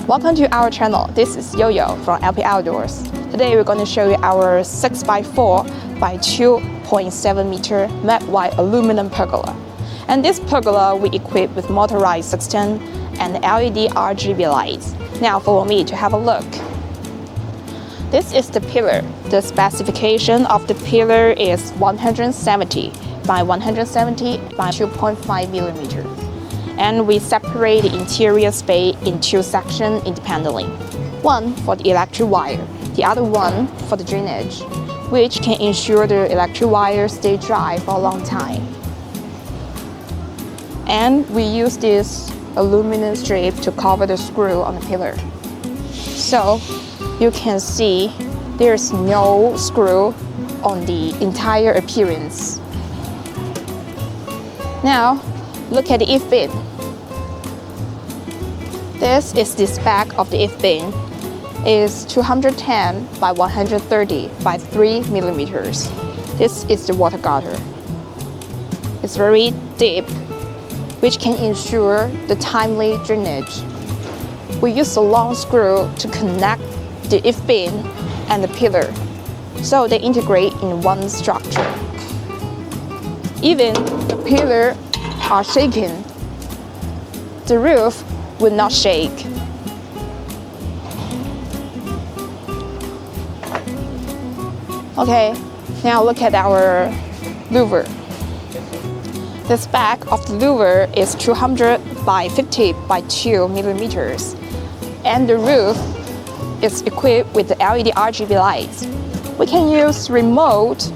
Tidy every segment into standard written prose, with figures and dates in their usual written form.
Welcome to our channel. This is Yo-Yo from LP Outdoors. Today we're going to show you our 6x4 by 2.7 meter matte white aluminum pergola. And this pergola we equip with motorized 610 and LED RGB lights. Now follow me to have a look. This is the pillar. The specification of the pillar is 170 by 170 by 2.5 millimeter. And we separate the interior space in two sections independently. One for the electric wire, the other one for the drainage, which can ensure the electric wire stay dry for a long time. And we use this aluminum strip to cover the screw on the pillar. So you can see there's no screw on the entire appearance. Now look at the if bin. This is the spec of the if bin. It's 210 by 130 by 3 millimeters. This is the water gutter. It's very deep, which can ensure the timely drainage. We use a long screw to connect the if bin and the pillar, so they integrate in one structure. Even the pillar are shaken, the roof will not shake. Okay, now look at our louver. The spec of the louver is 200 by 50 by 2 millimeters, and the roof is equipped with the LED RGB lights. We can use remote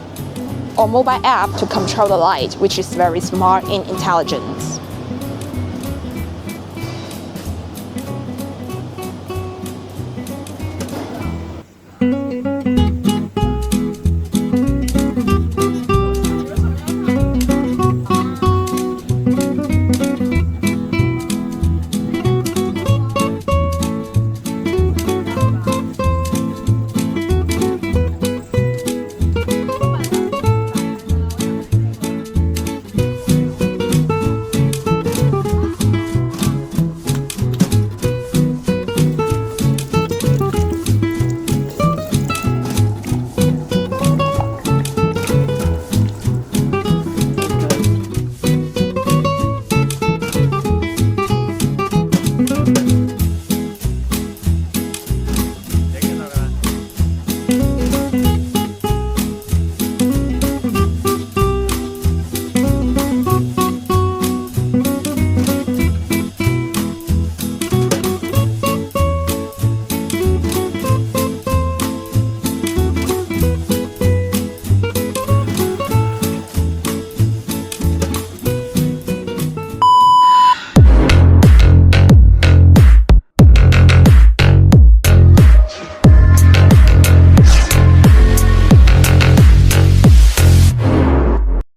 or mobile app to control the light, which is very smart and intelligent.